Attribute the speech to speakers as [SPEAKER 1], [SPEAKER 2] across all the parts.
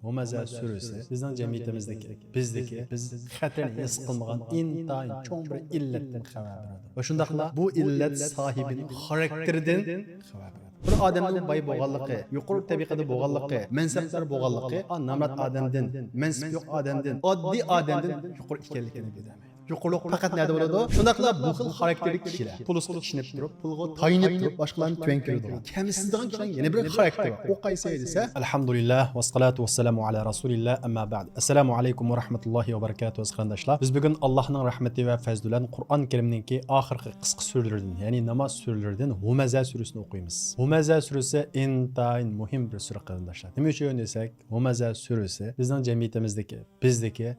[SPEAKER 1] Humaza suresi bizning jamiyatimizdagi biz xatarni his qilmagan intayin cho'ng bir illatdan xabar beradi. Va shundaqla bu illat sohibining xarakteridan xabar beradi. Bir odamning boy bo'lganligi, yuqori tabaqada bo'lganligi, mansablar bo'lganligi, namrat odamdan, mansab yo'q odamdan, oddiy odamdan yuqori ekanligini biladi. Yuqurluq faqat nada bo'ladi? Shundaqla bu xil xarakterli kishilar pulga ishinib turib, pulga tayinib turib, boshqalarni tuvan ko'radi. Kamsizdigan kishining yana bir xarakteri bor. O qaysi desa, alhamdulillah va salatu vassalamu ala rasulillah amma ba'd. Assalomu alaykum va rahmatullohi va barakatuh qarindoshlar. Biz bugun Allohning rahmati va fazli bilan Qur'on Karimninki oxirgi qisqa suralaridan, ya'ni namoz suralaridan Humaza surasini o'qiymiz. Humaza surasi intayin muhim bir sura qarindoshlar. Nima uchun desak, Humaza surasi bizning jamiyatimizdagi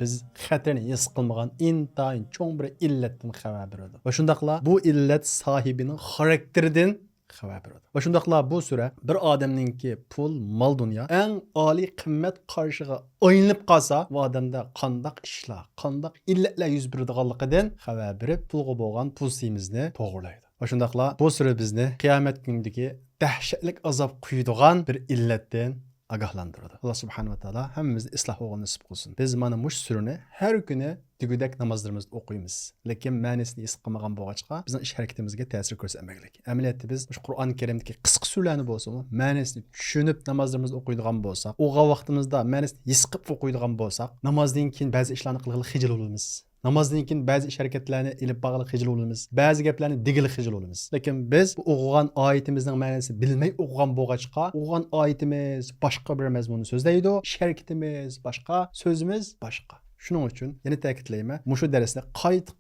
[SPEAKER 1] biz xatarni his qilmagan intayin cho'ng bir illatdan xabar beradi. Va shundaqla bu illat sohibining xarakteridan xabar beradi. Va shundaqla bu sura bir odamningki pul, mol dunyo eng oliy qimmat qarshiga o'yinib qolsa, bu odamda qandoq ishlar, qandoq illatlar yuz beradiganligidan xabar berib, pulga bo'lgan pulsimizni to'g'rilaydi. Va shundaqla bu sura bizni qiyomat kunidagi dahshatli azob quydigan bir illatdan agahlandırdı. Allah subhanahu wa ta'ala hammamizni isloh olgan nasib qilsin. Biz mana mush surani har kuni tugudek namozlarimizda o'qiymiz. Lekin ma'nosini his qilmagan bo'lg'achqa bizning ish harakatimizga ta'sir ko'rsatmaylik. Amaliyotda biz mush Qur'on Karimdagi qisqa surlarni bo'lsa-mu, ma'nosini tushunib namozlarimizda o'qiydigan bo'lsak, o'g'a vaqtimizda ma'nosini his qilib o'qiydigan bo'lsak, namozdan keyin ba'zi ishlarni qilg'ili xijil bo'lamiz. Namazdan keyin ba'zi ish harakatlarni ilib bog'liq xijil bo'lamiz. Ba'zi gaplarni digil xijil bo'lamiz. Lekin biz bu o'qigan oyatimizning ma'nosini bilmay o'qigan bo'lg'achqa, o'qigan oyatimiz boshqa bir mazmunni so'zlaydi, ish harakatimiz boshqa, so'zimiz boshqa. Shuning uchun yana ta'kidlayman, mushu darsda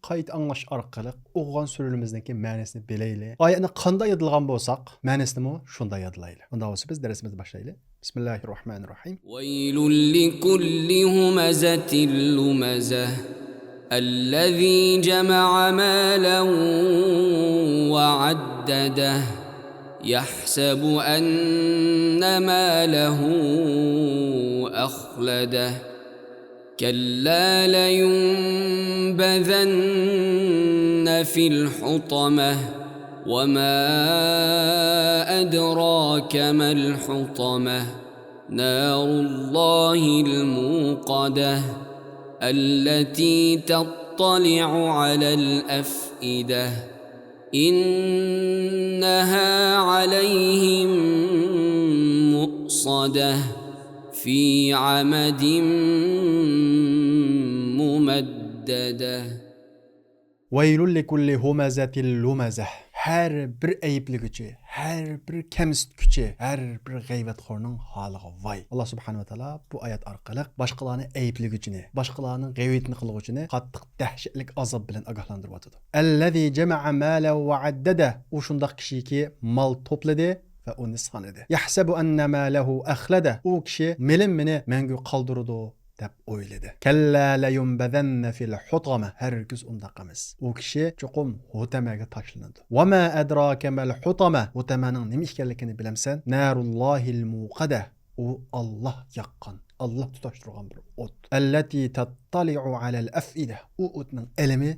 [SPEAKER 1] qayt anglash orqali o'qigan suramizningki ma'nosini bilaylik. Oyatni qanday yodlagan bo'lsak, ma'nosini shunday yodlaylik. Unda bo'lsa biz darsimizni boshlaylik. Bismillahirrohmanirrohim.
[SPEAKER 2] Vaylul likulli humazatin lumazah الذي جمع مالا وعدده يحسب أن ماله أخلده كلا لينبذن في الحطمة وما أدراك ما الحطمة نار الله الموقدة التي تطلع على الأفئدة إنها عليهم مؤصدة في عمد ممددة
[SPEAKER 1] ويل لكل همزة لمزة her bir ayıplıgıcı, her bir kemsitgücü, her bir g'ayvatxo'rning holiga vay. Allah subhanahu wa ta'ala bu ayet orqali boshqalarning ayıplıgıcını, boshqalarning g'ayvatini qilguvchini qattiq dahshatli azob bilan ogohlantirib o'tadi. Allazi jama'a mala wa addada. U shundoq kishiki mol to'pladi va uni sanadi. Yahsabu anna malahu akhlada. U kishi melimini mangu qoldirdi deb o'yladi. Kalla la yunbadanna fil hutama. Herkes undaq emas. U kishi cho'qim hutamaga tashlanadi. Va ma adraka mal hutama. Hutamaning nima ekanligini bilamsan? Narullohil muqada. U Alloh yaqqan, Alloh tutashtirgan bir o't. Allati tattali'u alal afida. U o'tning ilmi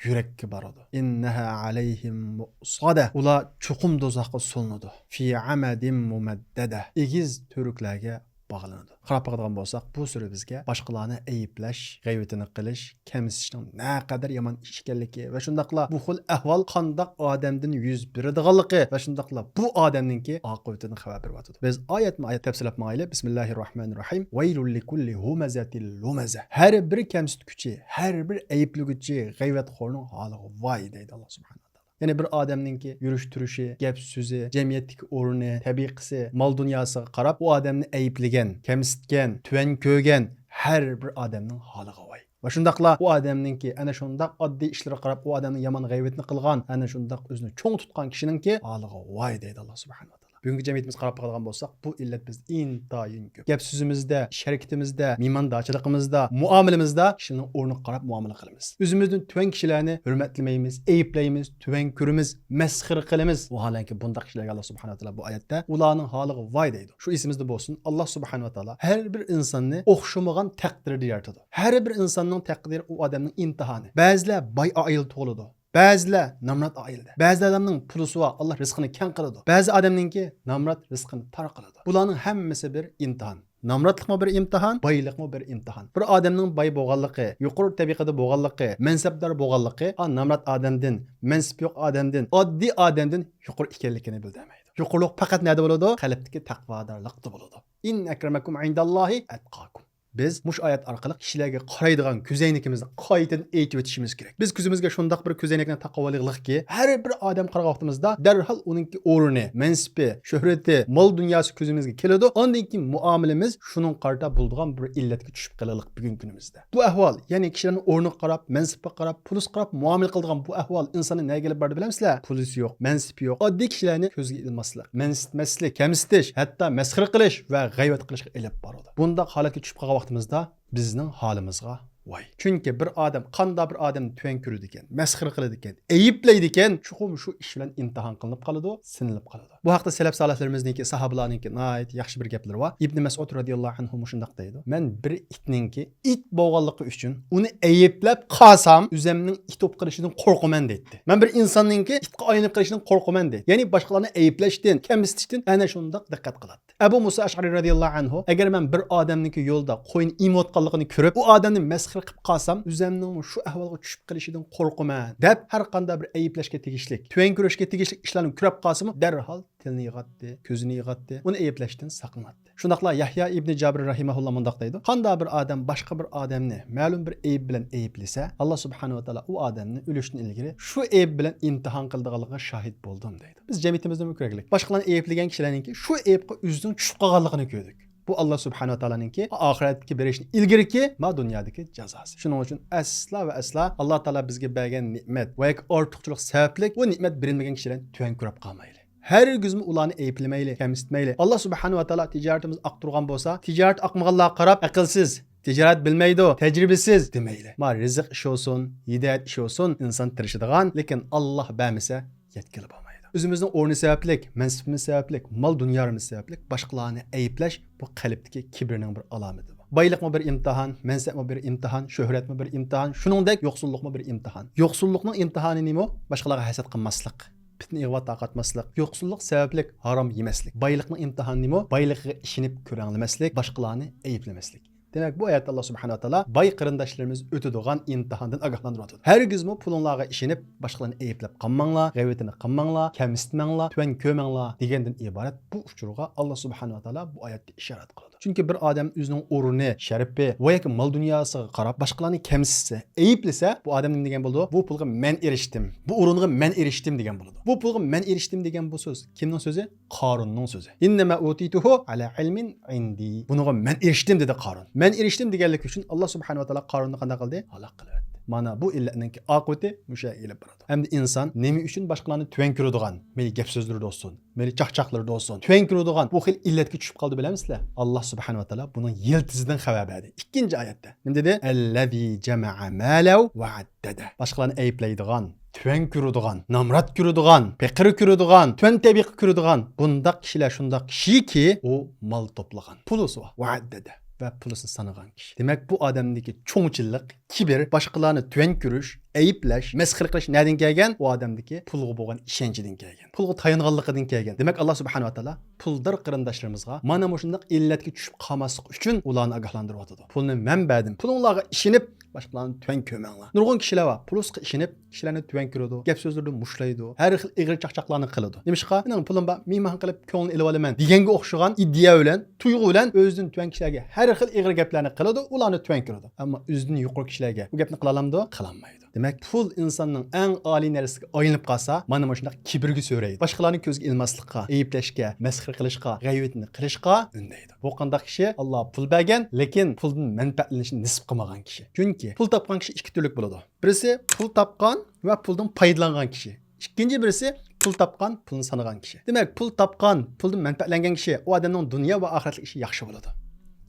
[SPEAKER 1] yurakka boradi. Innaha alayhim mu'sada. Ular cho'qim do'zaxga solinadi. Fi amadin mumaddada. Egiz turuklarga bağlanadi. Qarab baxadigan bo'lsak, bu sura bizga boshqalarni ayıplash, g'ayvatini qilish, kamsitishning naqadar yomon ish ekanligi va shundaqla bu xil ahvol qandoq odamdan yuz beradiganligi va shundaqla bu odamningki oqibatini xabar beryapti. Biz oyat tafsirlab ma'yili. Bismillahirrohmanirrohim. Vaylul likulli humazatil lumazah. Har bir kamsitguchi, har bir ayıpluguchi g'ayvatxo'rning holiga voy deydi Alloh subhanahu. Yani bir adamninki yürüş turuşu, gap so'zi, jamiyatdagi o'rni, tabiqisi, mol dunyosiga qarab u odamni ayıplagan, kamsitgan, tuvan ko'rgan har bir odamning holiga voy. Va shundaqla u odamninki ana shundaq oddiy ishlarga qarab u odamning yomon g'ayvatni qilgan, ana shundaq o'zini cho'ng tutgan kishiningki holiga voy deydi Alloh subhanahu wa ta'ala. Bugungi jamiyatimiz qarab qolgan bo'lsak, bu illat biz intayin ko'p. Gap so'zimizda, sharakatimizda, mehmondochiligimizda, muomalamizda kishining o'rniga qarab muomala qilamiz. O'zimizning tuvan kishilarni hurmatlamaymiz, ayiblaymiz, tuvan ko'rimiz, masxir qilamiz. Vaholanki bundaq kishilarga Alloh subhanahu wa ta'ala bu oyatda ularning holiga voy deydi. Shu esimizda bo'lsin, Alloh subhanahu wa ta'ala har bir insonni o'xshamagan taqdirda yaratadi. Har bir insonning taqdiri u odamning imtihoni. Ba'zilar boy oila tug'iladi. Ba'zilar namrat oilada. Ba'zi odamning puli va Alloh rizqini keng qiladi. Ba'zi odamningki namrat rizqini tar qiladi. Bularning hammasi bir imtihon. Namratlıqmı bir imtihan, baylıqmı bir imtihan. Bir adamның bay bolğanlıqı, yuqori tabaqada bolğanlıqı, mansabdor bolğanlıqı, namrat adamdan, mansab yo'q adamdan, oddiy adamdan yuqori ekanligini bildirmaydi. Yuqorilik faqat nada bo'ladi? Qalbdagi taqvodorlikda bo'ladi. In akramakum indallohi atqakum. Biz mush oyat orqali kishilarga qaraydigan ko'zoynakimizni qaytadan aytib o'tishimiz kerak. Biz ko'zimizga shundoq bir ko'zoynakni taqib olaylikki, har bir odam qarab vaqtimizda darhol uningki o'rni, mansibi, shuhrati, mol dunyosi ko'zimizga keladi. Ondan keyin muomalamiz shuning qarta bo'ladigan bir illatga tushib qolalik bugungi kunimizda. Bu ahvol, ya'ni kishilarning o'rniga qarab, mansibiga qarab, pulus qarab muomala qiladigan bu ahvol insonni nega kelib bordi bilamsizlar? Pulus yo'q, mansibi yo'q. Oddiy kishilarni ko'zga ilmaslik, mansitmaslik, kamsitish, hatto masxara qilish va g'ayvat qilishga ilib boradi. Bunda holatga tushib qolgan vaqtimizda bizning holimizga voy. Chunki bir odam qanday bir odamni tuvan ko'radi ekan, masxara qiladi ekan, ayiblaydi ekan, shu ish bilan imtihon qilinib qoladi, sinilib qoladi. Bu haqda salaf solihlarimizniki, sahobalarniki nihoyat yaxshi bir gaplar bor. Ibn Mas'ud radhiyallohu anhu shunday deydi: "Men bir itninki it bo'lganligi uchun uni ayiblab qolsam, o'zimning it o'p qilishidan qo'rqaman" dedi. Men bir insonninki itga aylanib qolishidan qo'rqaman dedi. Ya'ni boshqalarni ayiblashdan, kamsitishdan ana shunday diqqat qiladi. Abu Musa Ash'ari radhiyallohu anhu agar men bir odamniki yo'lda qo'yni imotganligini ko'rib, u odamni masxara qilib qolsam, o'zimning shu ahvolga tushib qolishidan qo'rqaman deb har qanday bir ayiblashga tegishlik, tuvan ko'rishga tegishli ishlarni ko'rib qolsam, darhol tilni yig'atdi, ko'zini yig'atdi, uni ayblashdan saqlanadi. Shundaqla Yahya ibn Jabr rahimahulloh mundaq deydi: "Qanday bir odam boshqa bir odamni ma'lum bir ayb bilan ayblasa, Alloh subhanahu va taolo u odamni o'lishdan ilgari shu ayb bilan imtihon qildiganligiga shohid bo'ldim" deydi. Biz jamiyatimizda ko'raylik. Boshqalarni ayblagan kishilarninki shu aybga o'zining tushib qolganligini ko'rdik. Bu Allah subhanahu wa ta'alaninki oxiratga berishni ilgiriki ma dunyodagi jazosi. Shuning uchun asla va asla Alloh taolo bizga bergan ne'mat va ortiqchilik sababli bu ne'mat berilmagan kishilarni tuvan ko'rib qolmaylik. Hargizmi ularni ayplamaylik, kamsitmaylik. Alloh subhanahu va taolo tijoratimiz aqturgan bo'lsa, tijorat aqmaganlarga qarab aqlsiz, tijorat bilmaydi, tajribasiz demaylik. Ma rizq ish olsun, hidayat ish olsun, inson tirishadigan, lekin Alloh bermasa yetkilib bo'lmaydi. O'zimizning o'rni sabablik, mansibimiz sabablik, mol dunyomiz sabablik boshqalarni ayplash bu qalbdagi kibrning bir alomati. Baylıqmı bir imtihan, mansabmi bir imtihan, shuhratmi bir imtihan, shuningdek yo'qsullikmi bir imtihan. Yo'qsullikning imtihoni nima? Boshqalarga hasad qilmaslik, fitna ig'vo taqatmaslik, yo'qsullik sabablik harom yemaslik. Bayliqning imtihoni nima? Bayliqqa ishinib ko'ranglamaslik, boshqalarni ayiblamaslik. Demek bu ayette Allah subhanahu wa ta'ala bay qarindoshlarimiz o'tadigan imtihondan ogohlantiryapti. Hargizmi pulinglarga ishinib, boshqalarni ayblab qolmanglar, g'ayvatini qilmanglar, kamsitmanglar, tuvan ko'manglar degandan iborat bu uchurga Allah subhanahu wa ta'ala bu oyatda ishorat qiladi. Chunki bir odam o'zining o'rni, sharafi va yoki mol dunyosiga qarab boshqalarni kamsitsa, ayblasa, bu odam nima degan bo'ladi? Bu pulga men erishdim. Bu o'ringa men erishdim degan bo'ladi. Bu pulga men erishdim degan bu so'z kimning so'zi? Qarunning so'zi. Innama utituhu ala ilmin indi. Bunga men erishdim dedi Qarun. Men erishdim deganlik uchun Alloh subhanahu va taolo Qarunni qanday qildi? Halok qildi. Mana bu illatninki oqibati musha elib boradi. Hamda inson nima uchun boshqalarni tuvan ko'radigan, meni gap so'zlarda bo'lsin, meni chaqchaqlarda bo'lsin, tuvan ko'radigan bu xil illatga tushib qoldi bilamizlar? Alloh subhanahu va taolo buning yiltizidan xabar berdi. Ikkinchi oyatda. Nima dedi? Allazi jama'a malau va addada. Boshqalarni ayiblaydigan, tuvan ko'radigan, namrat ko'radigan, peqir ko'radigan, tuvan tabiq ko'radigan bundaq kishilar shundaq kishiki u mol to'plagan, pulusi va addada. Ve pulusunu sanıgan kişi. Demek bu adamdaki çoğunçılık, kibir, başkalarını tüven görüş, ayıplaş, mesxir qilish nereden kelgan? O adamdaki pulga bo'lgan ishonchidan kelgan. Pulga tayanganligidan kelgan. Demek Allah subhanahu wa taala puldir qarindoshlarımizga mana shunday illatga tushib qolmaslik uchun ularni ogohlantiryapti. Pulni men berdim. Pulinglarga ishinib boshqalarni tuvan ko'manglar. Nurg'un kishilar bor. Pulga ishinib kishilarni tuvan ko'radi, gap so'zlarda mushlaydi, har xil ig'ir chaqchaqlarni qiladi. Nimishqa? Mening pulim bor, mehmon qilib ko'ngil ilib olaman deganga o'xshagan idea bilan, tuyg'u bilan o'zining tuvan kishilarga har xil ig'ir gaplarni qiladi, ularni tuvan ko'radi. Ammo o'zining yuqori kishilarga bu gapni qila olamdi? Qilolmaydi. Demek pul insonning eng oliy narsaga aylanib qolsa, mana shunday kibrga so'raydi. Boshqalarning ko'ziga ilmaslikqa, ayblashga, masxir qilishga, g'ayvatni qilishga undaydi. Bu qanday kishi? Alloh pul bergan, lekin puldan manfaatlanishni nisb qilmagan kishi. Chunki pul topgan kishi ikki turlik bo'ladi. Birisi pul topgan va puldan foydalangan kishi. İkinci birisi pul topgan, pulni sanagan kishi. Demek pul topgan, puldan manfaatlangan kishi o odamning dunyo va oxiratlik ishi yaxshi bo'ladi.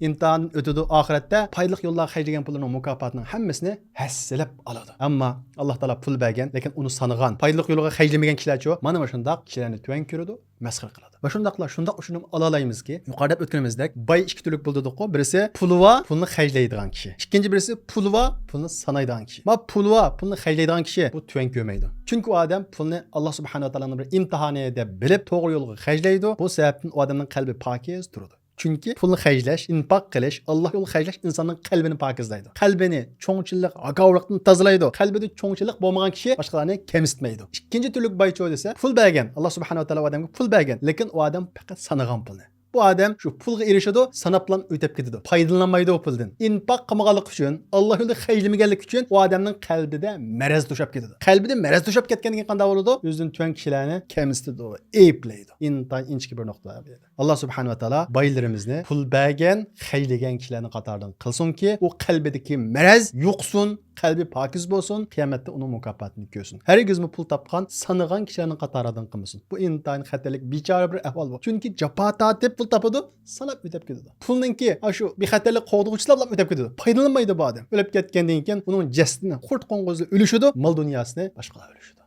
[SPEAKER 1] İmtihan ötüdü ahirette paylık yollarga xərcləyən pulların mükafatının hammasını həssilib aladı. Amma Allah Taala pul bergan, lekin uni sanagan, paylık yollarga xərcləməyən kişilərçə mana şundaq kişilərni tuvan ko'radi, masxir qiladi. Va shundaqlar shundaq ushunib ola olamizki, yuqorida o'tganimizdek bay ikki turlik bo'ldi-ku. Birisi puli va pulni xərcləydigan kishi. Ikkinchi birisi puli va pulni sanaydigan kishi. Ma puli va pulni xərcləydigan kishi bu tuvan ko'rmaydi. Chunki o odam pulni Alloh subhanahu va taolaning bir imtihoni deb bilib to'g'ri yo'lga xərcləydi. Bu sababdan o odamning qalbi pokiz turadi. Chunki pulni xərcləş, infaq qilish, Allah yo'lida xərcləş insonning qalbini pokizlaydi. Qalbini cho'ngchilik, haqavlikdan tozalaydi. Qalbida cho'ngchilik bo'lmagan kishi boshqalarni kamsitmaydi. Ikkinchi turlik boychoq desa, pul bergan. Alloh subhanahu va taolo odamga pul bergan, lekin u odam faqat sanagan pulni. Bu adam şu pulga erişidi, sanap bilan o'tib ketadi. Foydalanmaydi o puldan. Infaq qilmaganlik uchun, Alloh yo'lida xayrlamaganlik uchun u odamning qalbida maraz to'shab ketadi. Qalbida maraz to'shab ketgandan keyin qanday bo'ladi? O'zidan tuan kishilarni kamsitadi, ayiblaydi. Intan inchki bir nuqta bu yerda. Alloh subhanahu va taolo boylarimizni pul bergan, xayrlagan kishilarning qatoridan qilsinki, u qalbidagi maraz yo'qsin, qalbi pokiz bo'lsin, qiyomatda uning mukofotini ko'rsin. Hargizmi pul topgan, sanagan kishilarning qatoridan qilmasin. Bu intan xatarlik, bechora bir ahvol bu. Chunki jafo tortib pul topadi, sanab o'tib ketadi. Pulninki shu bexatarlik qo'g'dug'ichilar bilan o'tib ketadi. Foydalanmaydi bu odam. O'lib ketgandan keyin uning jasadini qurt qo'ng'izda o'lishidi, mol dunyosini boshqalar o'lishidi.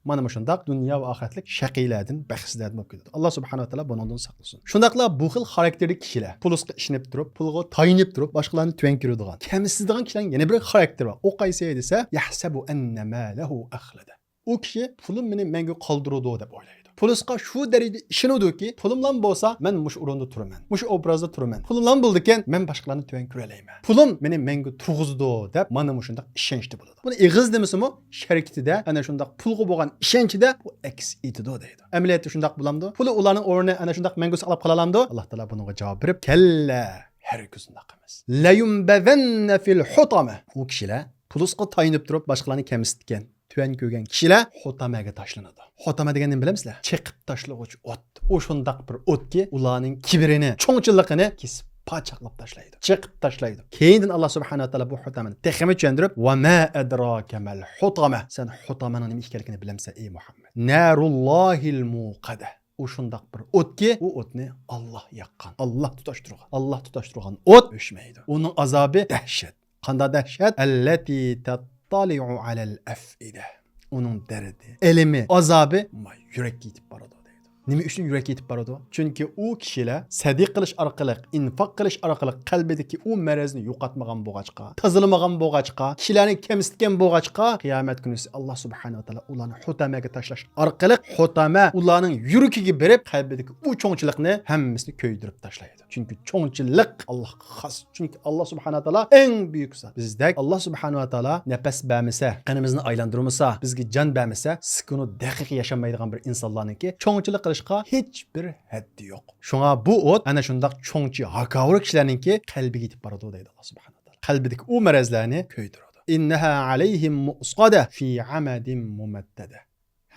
[SPEAKER 1] Mana bu shundoq dunyo va oxiratlik shaqiylardan, baxsizlardan bo'lib ketadi. Alloh subhanahu va taolo bundan saqlasin. Shundaqla bu xil xarakterli kishilar, pulga ishinib turib, pulga tayinib turib, boshqalarni tuvan ko'radigan, kamsizdigan kishilarning yana bir xarakteri bor. O qaysi desa, yahsabu anna malahu akhlada. O kishi pulim meni menga qoldiradi deb o'ylaydi. Pulisqa shu darajada ishonadiki, pulim bilan bo'lsa, men mush o'rinda turaman. Mush obrazda turaman. Pulim bilan bo'ldikan, men boshqalarni tuvan ko'ralayman. Pulim meni menga turg'izdi deb mana shundaq ishonchda bo'ladi. Buni ig'iz demasimi, sharikatida ana shundaq pulga bo'lgan ishonchida bu aks etadi deydi. Amaliyotda shundaq bo'lamdi. Puli ularning o'rnini ana shundaq menga saqlab qolalamdi. Alloh taolo bunga javob berib, kalla hargiz shundaq emas. La yumbavanna fil hutama. U kishilar pulisqa tayinib turib boshqalarni kamsitgan, tuvan ko'rgan kishilar hutamaga tashlanadi. Hutama deganni bilamsizlar? Cheqib tashlag'uvchi ot. O shundaq bir otki, ularning kibrini, cho'ngchiligini kesib parchaqlab tashlaydi. Cheqib tashlaydi. Keyindan Alloh subhanahu va taolo bu hutamani texmi tushuntirib, "Va ma adraka mal hutama." Sen hutamaning nima ekanligini bilamsan ey Muhammad. Narullohil muqada. O shundaq bir otki, u otni Alloh yaqqan. Alloh tutashtirgan ot o'chmaydi. Uning azobi dahshat. Qanday dahshat? Allati tattali'u alal afida. Onun derdi, elimi, azabı yurakka yetib boradi deydi. Nima uchun yurakka yetib boradi? Chunki u kishilar sadiq qilish orqali, infaq qilish orqali qalbidagi u marazni yo'qotmagan bo'lg'achqa, tozalamagan bo'lg'achqa, kishilarni kamsitgan bo'lg'achqa, qiyomat kuni Alloh subhanahu va taolo ularni hutamaga tashlash orqali hutama ularning yuragiga berib, qalbidagi u cho'ngchilikni hammasini ko'ydirib tashlaydi. Chunki cho'ngchilik Allohga xos. Chunki Alloh subhanahu va taolo eng buyuk zot. Bizdek Alloh subhanahu va taolo nafas bermasa, qanimizni aylantirmasa, bizga jon bermasa, sukunu daqiqa yashamaydigan bir insonlarniki cho'ngchilik qilishga hech bir haddi yo'q. Shunga bu ot ana shundaq cho'ngchi, haqavur kishilarningki qalbiga yetib boradi deydi Alloh subhanahu va taolo. Qalbidagi u marazlarni ko'ydiradi. Innaha alayhim musqada fi amadin mumaddada.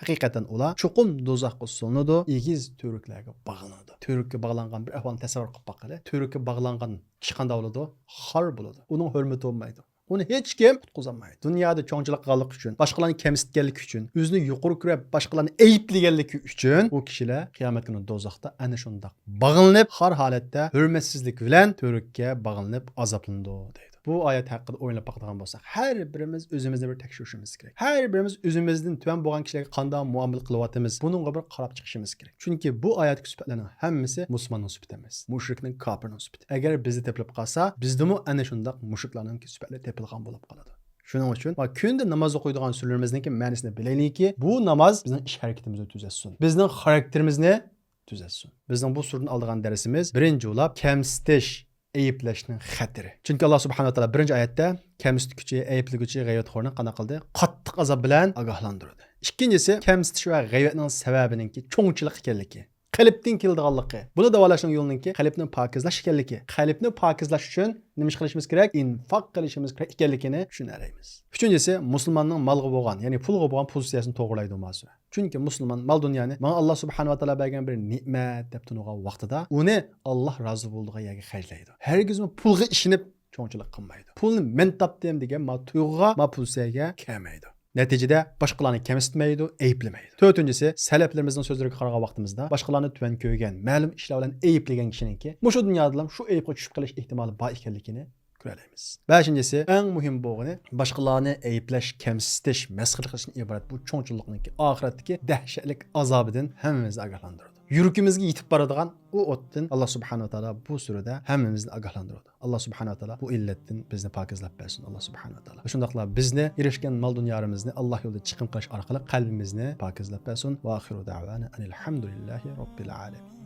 [SPEAKER 1] Haqiqatan ular chuqum do'zaxga solinadi, egiz to'riklarga bog'lanadi. To'rikka bog'langan bir ahvolni tasavvur qilib boqili. To'rikka bog'langan kishi qanday bo'ladi? Xor bo'ladi. Uning hurmati bo'lmaydi. Uni hech kim tutqizolmaydi. Dunyoda cho'ngchilik qilganlik uchun, boshqalarni kamsitganlik uchun, o'zini yuqori ko'rib, boshqalarni ayblaganligi uchun u kishilar qiyomat kuni do'zaxda ana shundoq bog'lanib, xor holatda hurmatsizlik bilan to'rikka bog'lanib azoblanadi deydi. Bu oyat haqida o'ylab baqadigan bo'lsak, har birimiz o'zimizni bir tekshirishimiz kerak. Har birimiz o'zimizdan tuvan bo'lgan kishilarga qanday muomala qilyapmiz, buningga bir qarab chiqishimiz kerak. Chunki bu oyatdagi sifatlarning hammasi musulmonning sifati emas, mushrikning, kofirning sifati. Agar bizni tepilib qolsa, bizdimi ana shundoq mushriklarning sifatlari tepilgan bo'lib qoladi. Shuning uchun kunda namoz o'qiydigan surlarimizningki ma'nosini bilaylikki, bu namoz bizning ish harakatimizni tuzatsin. Bizning xarakterimizni tuzatsin. Bizning bu surdan oladigan darsimiz birinchi bo'lib kamsitish, ayıplashning xatiri. Chunki Alloh subhanahu va taolo birinchi oyatda kamsituvchi, ayıpliguvchi g'ayvatxo'rni qana qildi? Qattiq azob bilan ogohlantirdi. Ikkinchisi, kamsitish va g'ayvatning sababininki cho'ngchilik ekanligi. Qalbdan keldiganligi. Buni davolashning yo'liniki qalbni pokizlash ekanligi. Qalbni pokizlash uchun nima qilishimiz kerak? Infaq qilishimiz kerak ekanligini tushunaraymiz. Uchinchisi, musulmonning malga bo'lgan, ya'ni pulga bo'lgan pozitsiyasini to'g'rilaydi masala. Chunki musulmon mal dunyoni mana Alloh subhanahu va taolo bergan bir ne'mat deb tunugan vaqtida uni Alloh rozi bo'ldigan yerga xarjlaydi. Hargizmi pulga ishinib cho'ngchilik qilmaydi. Pulni men topdim degan tuyg'uga, pozitsiyaga kelmaydi. Neticede başkalarını kemsitmeydi, eyiplemeydi. Dördüncüsü, seleflerimizin sözlerine qaragan vaqtimizda başkalarını tuvan ko'rgan, ma'lum ishlar bilan eyiplegan kishininki mushu dunyoda shu eyibga tushib qolish ehtimoli bor ekanligini ko'ramiz. Beshinchisi, eng muhim bo'lgani başkalarını eyiplash, kemsitish, masxara qilishdan iborat bu cho'ngchilikniki oxiratdagi dahshatli azobidan hammamizni ogohlantiradi. Yuragimizga yetib boradigan u o'tdan Alloh subhanahu va taolo bu surada hammamizni ogohlantiradi. Alloh subhanahu va taolo bu illatdan bizni pokizlab bersin. Alloh subhanahu va taolo. Shundaqla bizni erishgan mol dunyolarimizni Alloh yo'lida chiqim qilish orqali qalbimizni pokizlab bersin. Va axiru da'vana alhamdulillahi robbil alamin.